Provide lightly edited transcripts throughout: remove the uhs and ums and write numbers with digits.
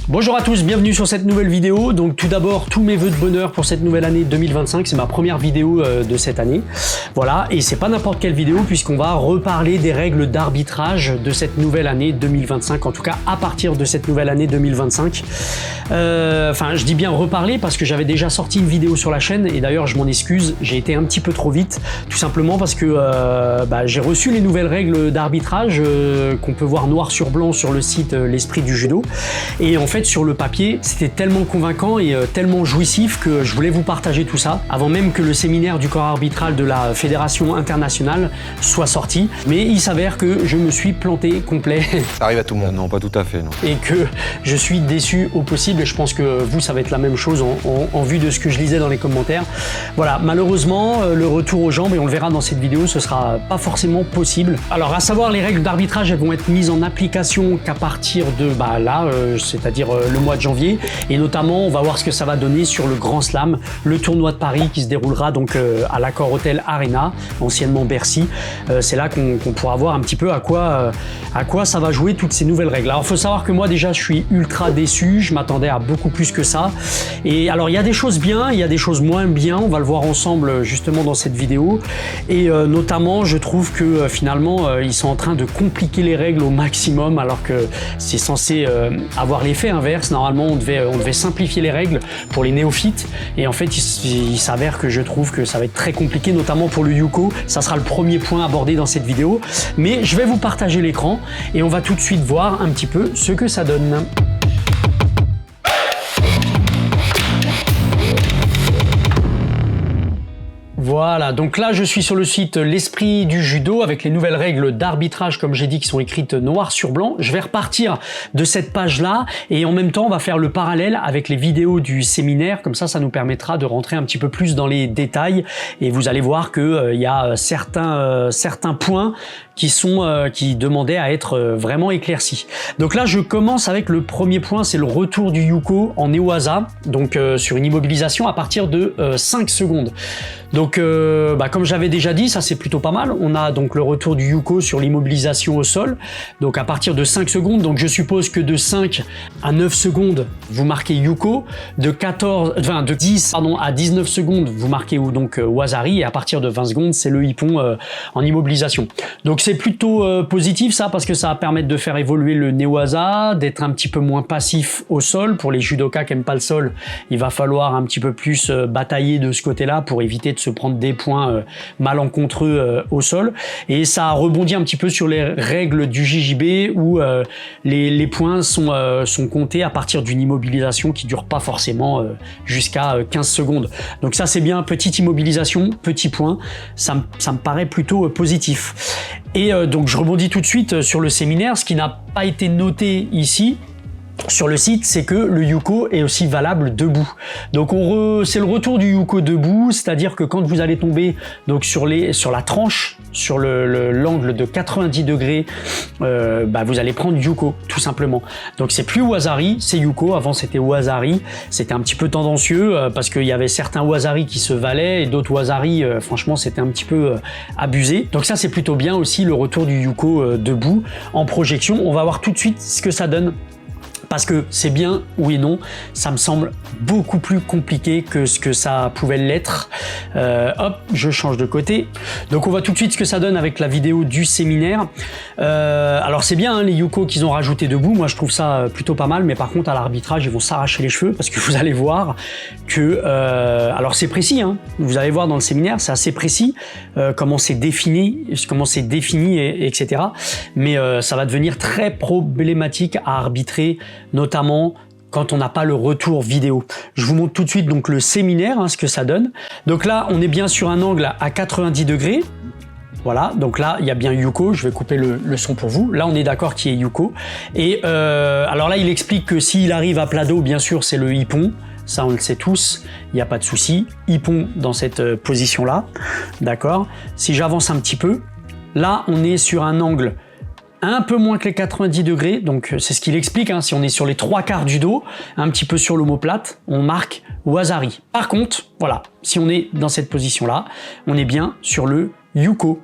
Bonjour à tous, bienvenue sur cette nouvelle vidéo. Donc tout d'abord, tous mes vœux de bonheur pour cette nouvelle année 2025. C'est ma première vidéo de cette année. Voilà, et c'est pas n'importe quelle vidéo puisqu'on va reparler des règles d'arbitrage de cette nouvelle année 2025. En tout cas, à partir de cette nouvelle année 2025. Enfin, je dis bien reparler parce que j'avais déjà sorti une vidéo sur la chaîne et d'ailleurs, je m'en excuse, j'ai été un petit peu trop vite. Tout simplement parce que j'ai reçu les nouvelles règles d'arbitrage qu'on peut voir noir sur blanc sur le site L'Esprit du Judo. Et en fait, sur le papier, c'était tellement convaincant et tellement jouissif que je voulais vous partager tout ça avant même que le séminaire du corps arbitral de la Fédération internationale soit sorti. Mais il s'avère que je me suis planté complet. Ça arrive à tout le monde. Non, pas tout à fait, non. Et que je suis déçu au possible et je pense que vous, ça va être la même chose en vue de ce que je lisais dans les commentaires. Voilà, malheureusement, le retour aux jambes, et on le verra dans cette vidéo, ce sera pas forcément possible. Alors, à savoir, les règles d'arbitrage, elles vont être mises en application qu'à partir de c'est-à-dire le mois de janvier, et notamment on va voir ce que ça va donner sur le Grand Slam, le tournoi de Paris qui se déroulera donc à l'Accor Hotel Arena, anciennement Bercy. C'est là qu'on pourra voir un petit peu à quoi ça va jouer toutes ces nouvelles règles. Alors il faut savoir que moi déjà je suis ultra déçu, je m'attendais à beaucoup plus que ça. Et alors il y a des choses bien, il y a des choses moins bien, on va le voir ensemble justement dans cette vidéo. Et notamment je trouve que finalement ils sont en train de compliquer les règles au maximum alors que c'est censé avoir l'effet inverse. Normalement on devait simplifier les règles pour les néophytes et en fait il s'avère que je trouve que ça va être très compliqué, notamment pour le Yuko. Ça sera le premier point abordé dans cette vidéo, mais je vais vous partager l'écran et on va tout de suite voir un petit peu ce que ça donne. Voilà, donc là je suis sur le site L'Esprit du Judo avec les nouvelles règles d'arbitrage comme j'ai dit qui sont écrites noir sur blanc. Je vais repartir de cette page là et en même temps on va faire le parallèle avec les vidéos du séminaire, comme ça nous permettra de rentrer un petit peu plus dans les détails et vous allez voir que y a certains points qui demandaient à être vraiment éclaircis. Donc là je commence avec le premier point, c'est le retour du Yuko en Newaza, donc sur une immobilisation à partir de 5 secondes. Donc comme j'avais déjà dit, ça c'est plutôt pas mal. On a donc le retour du Yuko sur l'immobilisation au sol, donc à partir de 5 secondes, donc je suppose que de 5 à 9 secondes vous marquez Yuko, de 10 à 19 secondes vous marquez donc Wazari, et à partir de 20 secondes c'est le Ippon en immobilisation. Donc c'est plutôt positif ça, parce que ça va permettre de faire évoluer le Newaza, d'être un petit peu moins passif au sol. Pour les judokas qui n'aiment pas le sol, il va falloir un petit peu plus batailler de ce côté-là pour éviter de se prendre des points malencontreux au sol. Et ça rebondit un petit peu sur les règles du JJB où les points sont comptés à partir d'une immobilisation qui dure pas forcément jusqu'à 15 secondes. Donc ça c'est bien, petite immobilisation, petit point, ça me paraît plutôt positif. Et donc je rebondis tout de suite sur le séminaire. Ce qui n'a pas été noté ici sur le site, c'est que le Yuko est aussi valable debout. Donc c'est le retour du Yuko debout, c'est-à-dire que quand vous allez tomber donc sur la tranche, sur l'angle de 90 degrés, vous allez prendre Yuko tout simplement. Donc c'est plus Wazari, c'est Yuko. Avant c'était Wazari, c'était un petit peu tendancieux parce qu'il y avait certains Wazari qui se valaient et d'autres Wazari, franchement c'était un petit peu abusé. Donc ça c'est plutôt bien aussi, le retour du Yuko debout en projection. On va voir tout de suite ce que ça donne. Parce que c'est bien, oui et non, ça me semble beaucoup plus compliqué que ce que ça pouvait l'être. Hop, je change de côté. Donc on voit tout de suite ce que ça donne avec la vidéo du séminaire. Alors c'est bien hein, les Yuko qu'ils ont rajouté debout, moi je trouve ça plutôt pas mal, mais par contre à l'arbitrage ils vont s'arracher les cheveux parce que vous allez voir que... alors c'est précis, hein, vous allez voir dans le séminaire, c'est assez précis comment c'est défini, etc. Mais ça va devenir très problématique à arbitrer, notamment quand on n'a pas le retour vidéo. Je vous montre tout de suite donc le séminaire, hein, ce que ça donne. Donc là, on est bien sur un angle à 90 degrés. Voilà, donc là, il y a bien Yuko. Je vais couper le son pour vous. Là, on est d'accord qu'il y ait Yuko. Et alors là, il explique que s'il arrive à plat dos, bien sûr, c'est le Ippon. Ça, on le sait tous, il n'y a pas de souci. Ippon dans cette position-là. D'accord. Si j'avance un petit peu, là, on est sur un angle un peu moins que les 90 degrés, donc c'est ce qu'il explique, hein, si on est sur les 3/4 du dos, un petit peu sur l'omoplate, on marque Wazari. Par contre, voilà, si on est dans cette position-là, on est bien sur le Yuko.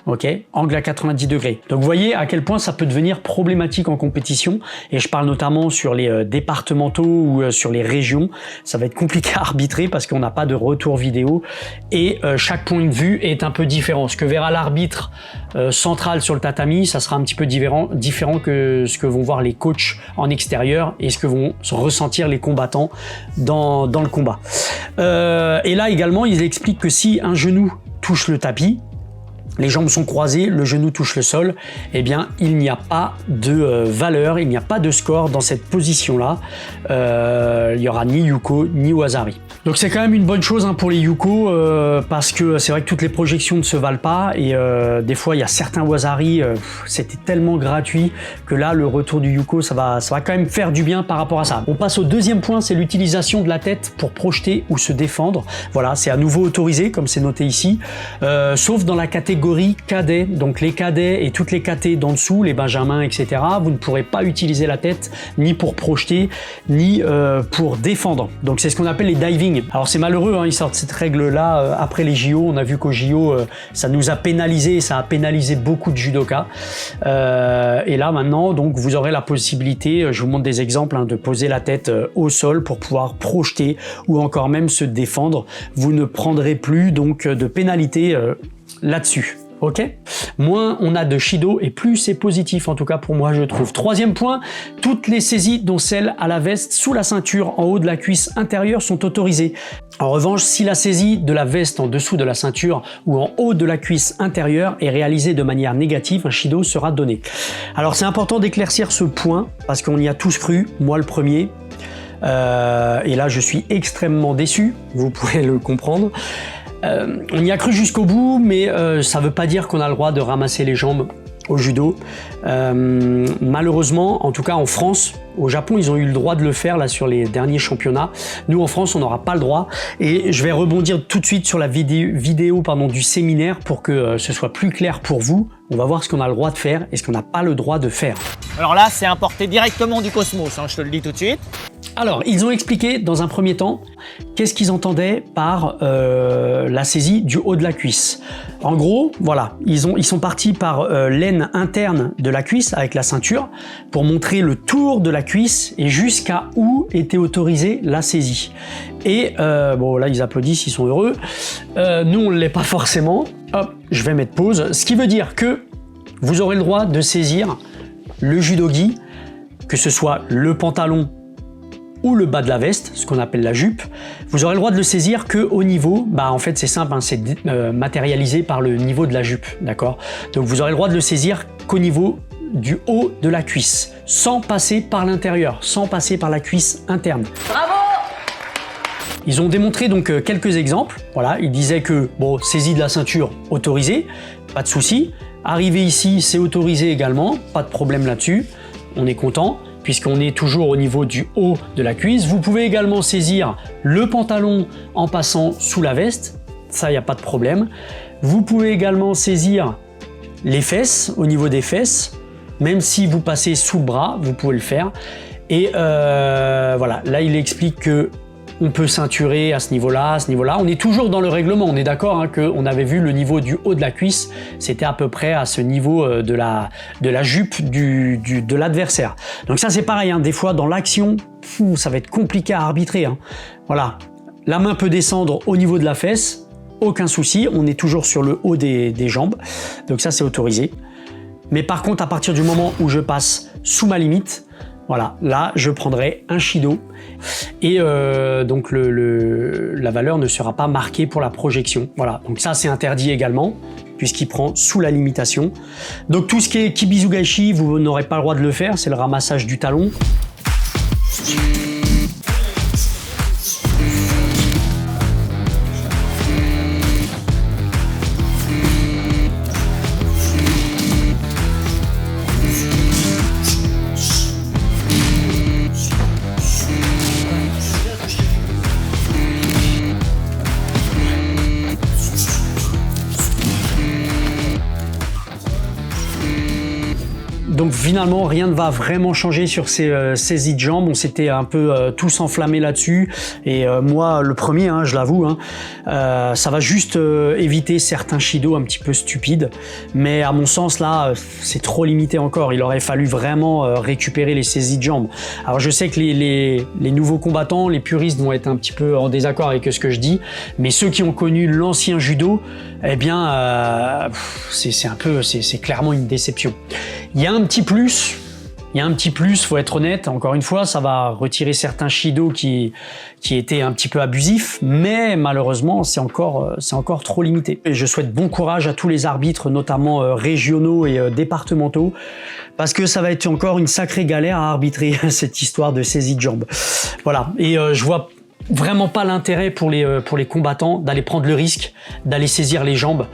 ok, angle à 90 degrés. Donc vous voyez à quel point ça peut devenir problématique en compétition, et je parle notamment sur les départementaux ou sur les régions. Ça va être compliqué à arbitrer parce qu'on n'a pas de retour vidéo et chaque point de vue est un peu différent. Ce que verra l'arbitre central sur le tatami, ça sera un petit peu différent que ce que vont voir les coachs en extérieur et ce que vont ressentir les combattants dans le combat. Et là également, ils expliquent que si un genou touche le tapis, les jambes sont croisées, le genou touche le sol, eh bien il n'y a pas de valeur, il n'y a pas de score dans cette position-là. Il n'y aura ni yuko ni wazari. Donc c'est quand même une bonne chose pour les yuko parce que c'est vrai que toutes les projections ne se valent pas et des fois il y a certains wazari, c'était tellement gratuit que là le retour du yuko ça va quand même faire du bien par rapport à ça. On passe au deuxième point, c'est l'utilisation de la tête pour projeter ou se défendre. Voilà, c'est à nouveau autorisé comme c'est noté ici, sauf dans la catégorie cadet, donc les cadets et toutes les KT d'en dessous, les benjamins, etc. Vous ne pourrez pas utiliser la tête ni pour projeter, ni pour défendre. Donc c'est ce qu'on appelle les diving. Alors c'est malheureux, ils sortent cette règle-là après les JO. On a vu qu'au JO, ça nous a pénalisé, ça a pénalisé beaucoup de judokas. Et là maintenant, donc vous aurez la possibilité, je vous montre des exemples, de poser la tête au sol pour pouvoir projeter ou encore même se défendre. Vous ne prendrez plus donc de pénalité là-dessus. Ok, moins on a de Shido et plus c'est positif, en tout cas pour moi je trouve. Troisième point, toutes les saisies dont celle à la veste sous la ceinture en haut de la cuisse intérieure sont autorisées. En revanche, si la saisie de la veste en dessous de la ceinture ou en haut de la cuisse intérieure est réalisée de manière négative, un Shido sera donné. Alors c'est important d'éclaircir ce point parce qu'on y a tous cru, moi le premier. Et là je suis extrêmement déçu, vous pouvez le comprendre. On y a cru jusqu'au bout, mais ça ne veut pas dire qu'on a le droit de ramasser les jambes au judo. Malheureusement, en tout cas en France, au Japon, ils ont eu le droit de le faire là sur les derniers championnats. Nous, en France, on n'aura pas le droit. Et je vais rebondir tout de suite sur la vidéo du séminaire pour que ce soit plus clair pour vous. On va voir ce qu'on a le droit de faire et ce qu'on n'a pas le droit de faire. Alors là, c'est importé directement du cosmos, je te le dis tout de suite. Alors, ils ont expliqué dans un premier temps qu'est-ce qu'ils entendaient par la saisie du haut de la cuisse. En gros, voilà, ils sont partis par l'aine interne de la cuisse avec la ceinture pour montrer le tour de la cuisse et jusqu'à où était autorisée la saisie. Et bon, là, ils applaudissent, ils sont heureux. Nous, on ne l'est pas forcément. Hop, je vais mettre pause. Ce qui veut dire que vous aurez le droit de saisir le judogi, que ce soit le pantalon ou le bas de la veste, ce qu'on appelle la jupe. Vous aurez le droit de le saisir que au niveau, en fait c'est simple, c'est matérialisé par le niveau de la jupe, d'accord? Donc vous aurez le droit de le saisir qu'au niveau du haut de la cuisse, sans passer par l'intérieur, sans passer par la cuisse interne. Bravo! Ils ont démontré donc quelques exemples. Voilà, ils disaient que bon, saisie de la ceinture autorisée, pas de souci. Arrivé ici, c'est autorisé également, pas de problème là-dessus. On est content puisqu'on est toujours au niveau du haut de la cuisse. Vous pouvez également saisir le pantalon en passant sous la veste, ça il n'y a pas de problème. Vous pouvez également saisir les fesses, au niveau des fesses, même si vous passez sous le bras, vous pouvez le faire. Et voilà, là il explique que on peut ceinturer à ce niveau-là, On est toujours dans le règlement, on est d'accord qu'on avait vu le niveau du haut de la cuisse, c'était à peu près à ce niveau de la jupe de l'adversaire. Donc ça c'est pareil, des fois dans l'action, ça va être compliqué à arbitrer. Voilà, la main peut descendre au niveau de la fesse, aucun souci, on est toujours sur le haut des jambes, donc ça c'est autorisé. Mais par contre, à partir du moment où je passe sous ma limite, voilà, là je prendrai un Shido et donc la valeur ne sera pas marquée pour la projection. Voilà, donc ça c'est interdit également puisqu'il prend sous la limitation. Donc tout ce qui est Kibizugaishi, vous n'aurez pas le droit de le faire, c'est le ramassage du talon. Donc finalement, rien ne va vraiment changer sur ces saisies de jambes. On s'était un peu tous enflammés là-dessus. Et moi, le premier, hein, je l'avoue, hein, ça va juste éviter certains shidos un petit peu stupides. Mais à mon sens, là, c'est trop limité encore. Il aurait fallu vraiment récupérer les saisies de jambes. Alors, je sais que les nouveaux combattants, les puristes vont être un petit peu en désaccord avec ce que je dis. Mais ceux qui ont connu l'ancien judo, eh bien, c'est clairement une déception. Il y a un petit plus, faut être honnête, encore une fois, ça va retirer certains shidos qui étaient un petit peu abusifs, mais malheureusement, c'est encore trop limité. Et je souhaite bon courage à tous les arbitres, notamment régionaux et départementaux, parce que ça va être encore une sacrée galère à arbitrer cette histoire de saisie de jambes. Voilà, et je vois vraiment pas l'intérêt pour les combattants d'aller prendre le risque d'aller saisir les jambes.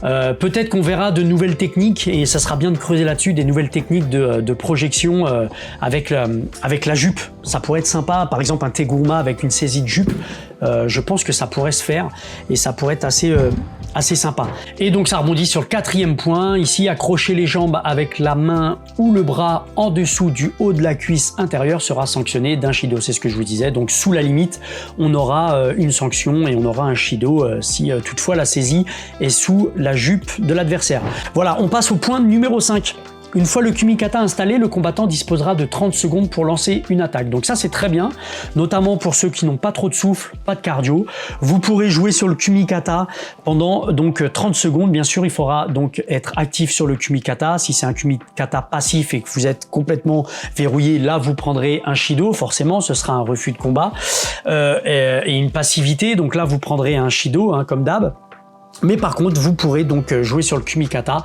Peut-être qu'on verra de nouvelles techniques, et ça sera bien de creuser là-dessus, des nouvelles techniques de projection avec la jupe. Ça pourrait être sympa, par exemple un teguruma avec une saisie de jupe. Je pense que ça pourrait se faire et ça pourrait être assez sympa. Et donc ça rebondit sur le 4e point, ici accrocher les jambes avec la main ou le bras en dessous du haut de la cuisse intérieure sera sanctionné d'un shido, c'est ce que je vous disais. Donc sous la limite, on aura une sanction et on aura un shido si toutefois la saisie est sous la jupe de l'adversaire. Voilà, on passe au point numéro 5. Une fois le kumikata installé, le combattant disposera de 30 secondes pour lancer une attaque. Donc ça, c'est très bien, notamment pour ceux qui n'ont pas trop de souffle, pas de cardio. Vous pourrez jouer sur le kumikata pendant donc 30 secondes. Bien sûr, il faudra donc être actif sur le kumikata. Si c'est un kumikata passif et que vous êtes complètement verrouillé, là, vous prendrez un shido. Forcément, ce sera un refus de combat et une passivité. Donc là, vous prendrez un shido, hein, comme d'hab. Mais par contre, vous pourrez donc jouer sur le kumikata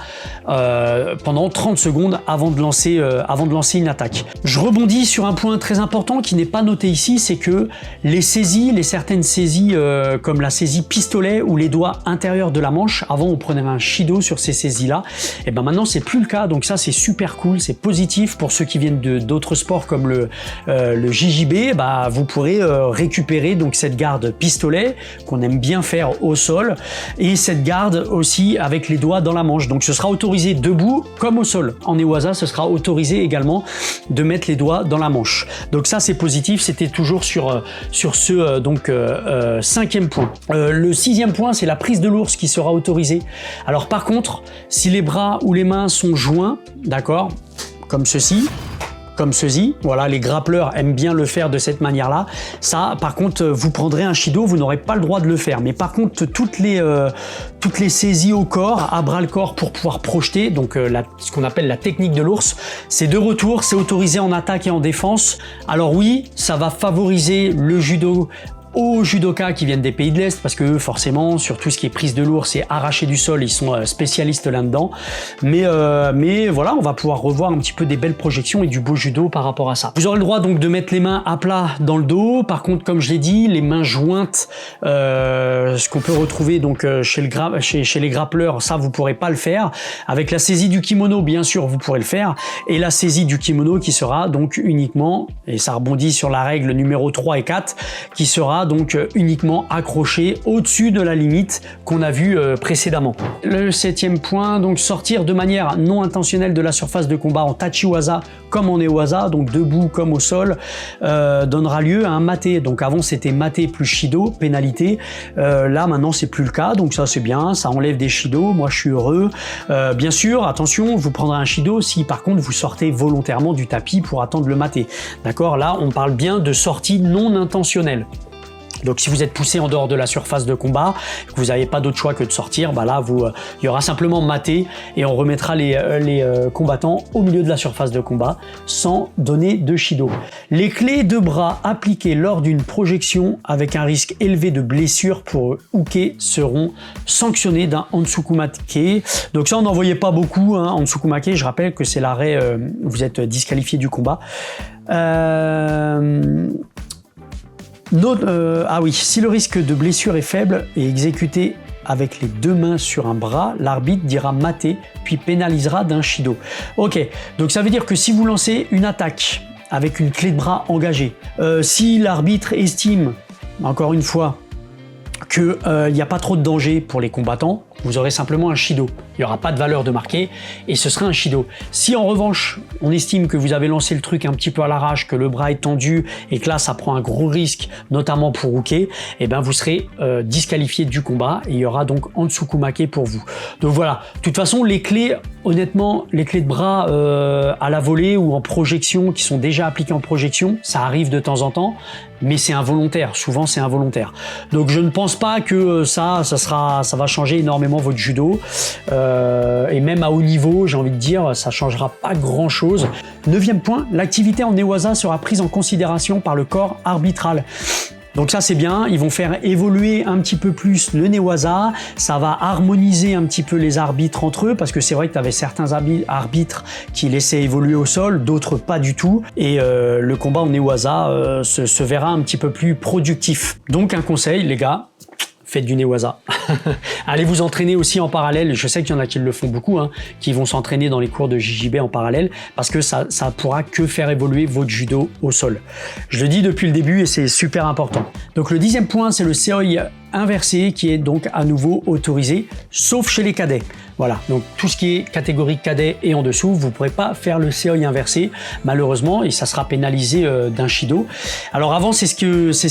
pendant 30 secondes avant de lancer une attaque. Je rebondis sur un point très important qui n'est pas noté ici, c'est que certaines saisies comme la saisie pistolet ou les doigts intérieurs de la manche, avant on prenait un shido sur ces saisies-là, et ben maintenant c'est plus le cas, donc ça c'est super cool, c'est positif pour ceux qui viennent d'autres sports comme le JJB, bah, vous pourrez récupérer donc cette garde pistolet qu'on aime bien faire au sol, et cette garde aussi avec les doigts dans la manche. Donc ce sera autorisé debout comme au sol. En Newaza, ce sera autorisé également de mettre les doigts dans la manche. Donc ça c'est positif, c'était toujours sur ce 5e point. Le 6e point, c'est la prise de l'ours qui sera autorisée. Alors par contre, si les bras ou les mains sont joints, d'accord, comme ceci, voilà, les grappleurs aiment bien le faire de cette manière-là. Ça, par contre, vous prendrez un shido, vous n'aurez pas le droit de le faire. Mais par contre, toutes les saisies au corps, à bras le corps pour pouvoir projeter, donc ce qu'on appelle la technique de l'ours, c'est de retour, c'est autorisé en attaque et en défense. Alors oui, ça va favoriser le judo aux judokas qui viennent des pays de l'Est, parce que eux, forcément, sur tout ce qui est prise de l'ours et arraché du sol, ils sont spécialistes là-dedans. Mais voilà, on va pouvoir revoir un petit peu des belles projections et du beau judo par rapport à ça. Vous aurez le droit donc de mettre les mains à plat dans le dos. Par contre, comme je l'ai dit, les mains jointes, ce qu'on peut retrouver donc chez les grappleurs, ça vous pourrez pas le faire. Avec la saisie du kimono, bien sûr, vous pourrez le faire. Et la saisie du kimono qui sera donc uniquement, et ça rebondit sur la règle numéro 3 et 4, qui sera donc uniquement accroché au-dessus de la limite qu'on a vu précédemment. Le 7e point, donc sortir de manière non intentionnelle de la surface de combat en tachiwaza comme en newaza, donc debout comme au sol, donnera lieu à un maté. Donc avant c'était maté plus shido, pénalité. Là maintenant c'est plus le cas, donc ça c'est bien, ça enlève des shidos, moi je suis heureux. Bien sûr, attention, vous prendrez un shido si par contre vous sortez volontairement du tapis pour attendre le maté. D'accord, là on parle bien de sortie non intentionnelle. Donc si vous êtes poussé en dehors de la surface de combat, que vous n'avez pas d'autre choix que de sortir, bah là il y aura simplement maté et on remettra les combattants au milieu de la surface de combat sans donner de shido. Les clés de bras appliquées lors d'une projection avec un risque élevé de blessure pour uke seront sanctionnés d'un Hansukumake. Donc ça on n'en voyait pas beaucoup, hein. Hansukumake, je rappelle que c'est l'arrêt, vous êtes disqualifié du combat. Si le risque de blessure est faible et exécuté avec les deux mains sur un bras, l'arbitre dira maté, puis pénalisera d'un shido. Ok, donc ça veut dire que si vous lancez une attaque avec une clé de bras engagée, si l'arbitre estime, encore une fois, qu'il n'y a pas trop de danger pour les combattants, vous aurez simplement un Shido. Il n'y aura pas de valeur de marqué et ce sera un Shido. Si en revanche, on estime que vous avez lancé le truc un petit peu à l'arrache, que le bras est tendu et que là, ça prend un gros risque, notamment pour Uke, eh ben, vous serez disqualifié du combat et il y aura donc Hansukumake pour vous. Donc voilà, de toute façon, les clés, honnêtement, les clés de bras à la volée ou en projection, qui sont déjà appliquées en projection, ça arrive de temps en temps, mais c'est involontaire, souvent c'est involontaire. Donc je ne pense pas que ça va changer énormément votre judo, et même à haut niveau, j'ai envie de dire, ça changera pas grand chose. 9e point, l'activité en Newaza sera prise en considération par le corps arbitral. Donc ça c'est bien, ils vont faire évoluer un petit peu plus le Newaza, ça va harmoniser un petit peu les arbitres entre eux, parce que c'est vrai que tu avais certains arbitres qui laissaient évoluer au sol, d'autres pas du tout, et le combat en Newaza se verra un petit peu plus productif. Donc un conseil les gars, faites du Newaza. Allez vous entraîner aussi en parallèle. Je sais qu'il y en a qui le font beaucoup, hein, qui vont s'entraîner dans les cours de JJB en parallèle, parce que ça pourra que faire évoluer votre judo au sol. Je le dis depuis le début et c'est super important. Donc le 10e point, c'est le seoi inversé qui est donc à nouveau autorisé, sauf chez les cadets. Voilà, donc tout ce qui est catégorie cadet et en dessous, vous ne pourrez pas faire le seoi inversé, malheureusement, et ça sera pénalisé d'un Shido. Alors avant, c'est ce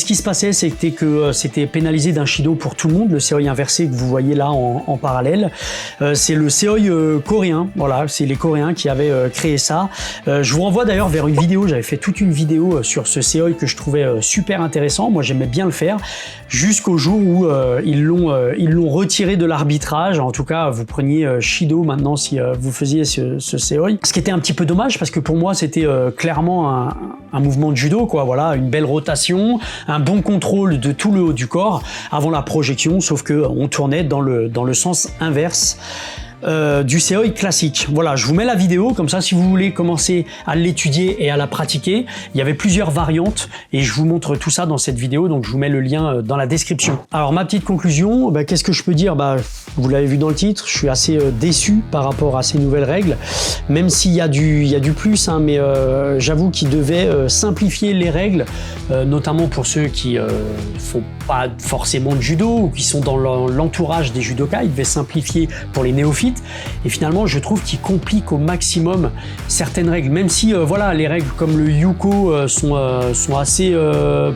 qui se passait, c'était que c'était pénalisé d'un Shido pour tout le monde, le seoi inversé que vous voyez là en parallèle. C'est le seoi coréen, voilà, c'est les Coréens qui avaient créé ça. Je vous renvoie d'ailleurs vers une vidéo, j'avais fait toute une vidéo sur ce seoi que je trouvais super intéressant, moi j'aimais bien le faire, jusqu'au jour où ils l'ont retiré de l'arbitrage. En tout cas, vous preniez Shido maintenant si vous faisiez ce seoi. Ce qui était un petit peu dommage parce que pour moi c'était clairement un mouvement de judo, quoi. Voilà, une belle rotation, un bon contrôle de tout le haut du corps avant la projection, sauf que on tournait dans le sens inverse du seoi classique. Voilà, je vous mets la vidéo, comme ça si vous voulez commencer à l'étudier et à la pratiquer, il y avait plusieurs variantes et je vous montre tout ça dans cette vidéo, donc je vous mets le lien dans la description. Alors ma petite conclusion, qu'est-ce que je peux dire? Vous l'avez vu dans le titre, je suis assez déçu par rapport à ces nouvelles règles, même s'il y a du plus, hein, mais j'avoue qu'ils devaient simplifier les règles, notamment pour ceux qui font pas forcément de judo ou qui sont dans l'entourage des judokas, ils devaient simplifier pour les néophytes. Et finalement, je trouve qu'ils compliquent au maximum certaines règles, même si voilà, les règles comme le yuko sont assez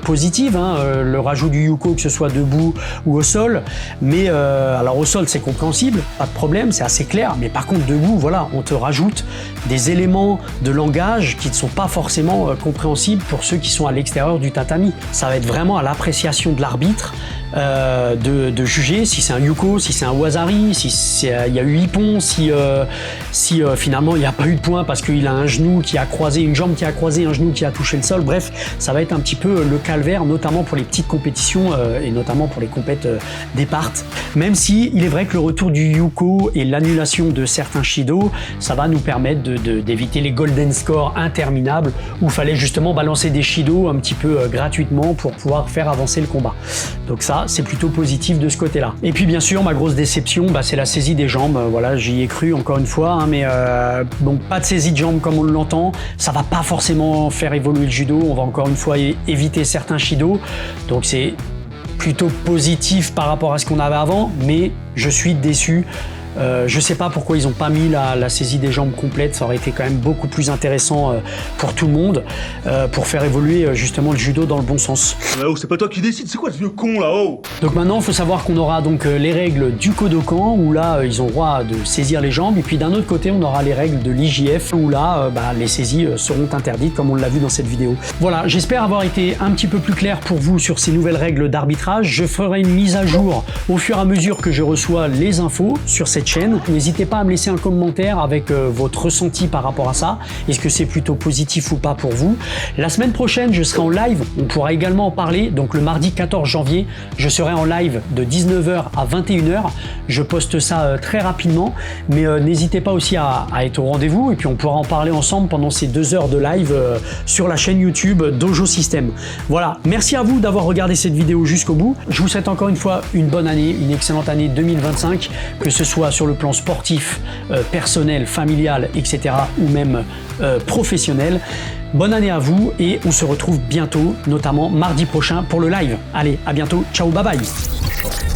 positives, hein, le rajout du yuko, que ce soit debout ou au sol. Mais alors au sol, c'est compréhensible, pas de problème, c'est assez clair. Mais par contre, debout, voilà, on te rajoute des éléments de langage qui ne sont pas forcément compréhensibles pour ceux qui sont à l'extérieur du tatami. Ça va être vraiment à l'appréciation de l'arbitre de juger si c'est un yuko, si c'est un wazari, si il y a eu ippon, si finalement il n'y a pas eu de point parce qu'il a un genou qui a croisé, une jambe qui a croisé, un genou qui a touché le sol. Bref, ça va être un petit peu le calvaire, notamment pour les petites compétitions et notamment pour les compètes départ. Même si il est vrai que le retour du yuko et l'annulation de certains Shido, ça va nous permettre d'éviter les golden scores interminables où il fallait justement balancer des Shido un petit peu gratuitement pour pouvoir faire avancer le combat. Donc ça, c'est plutôt positif de ce côté-là. Et puis bien sûr, ma grosse déception, c'est la saisie des jambes. Voilà, j'y ai cru encore une fois, hein, mais donc pas de saisie de jambes comme on l'entend. Ça va pas forcément faire évoluer le judo. On va encore une fois éviter certains Shido. Donc c'est plutôt positif par rapport à ce qu'on avait avant, mais je suis déçu. Je sais pas pourquoi ils ont pas mis la saisie des jambes complète, ça aurait été quand même beaucoup plus intéressant pour tout le monde, pour faire évoluer justement le judo dans le bon sens. Oh, c'est pas toi qui décide, c'est quoi ce vieux con là, oh? Donc maintenant, il faut savoir qu'on aura donc les règles du Kodokan, où là, ils ont le droit de saisir les jambes, et puis d'un autre côté, on aura les règles de l'IJF, où là, les saisies seront interdites, comme on l'a vu dans cette vidéo. Voilà, j'espère avoir été un petit peu plus clair pour vous sur ces nouvelles règles d'arbitrage. Je ferai une mise à jour au fur et à mesure que je reçois les infos sur cette chaîne. N'hésitez pas à me laisser un commentaire avec votre ressenti par rapport à ça. Est-ce que c'est plutôt positif ou pas pour vous? La semaine prochaine, je serai en live. On pourra également en parler. Donc le mardi 14 janvier, je serai en live de 19h à 21h. Je poste ça très rapidement. Mais n'hésitez pas aussi à être au rendez-vous. Et puis on pourra en parler ensemble pendant ces 2 heures de live sur la chaîne YouTube Dojo System. Voilà. Merci à vous d'avoir regardé cette vidéo jusqu'au bout. Je vous souhaite encore une fois une bonne année, une excellente année 2025, que ce soit sur le plan sportif, personnel, familial, etc. ou même professionnel. Bonne année à vous et on se retrouve bientôt, notamment mardi prochain pour le live. Allez, à bientôt. Ciao, bye bye.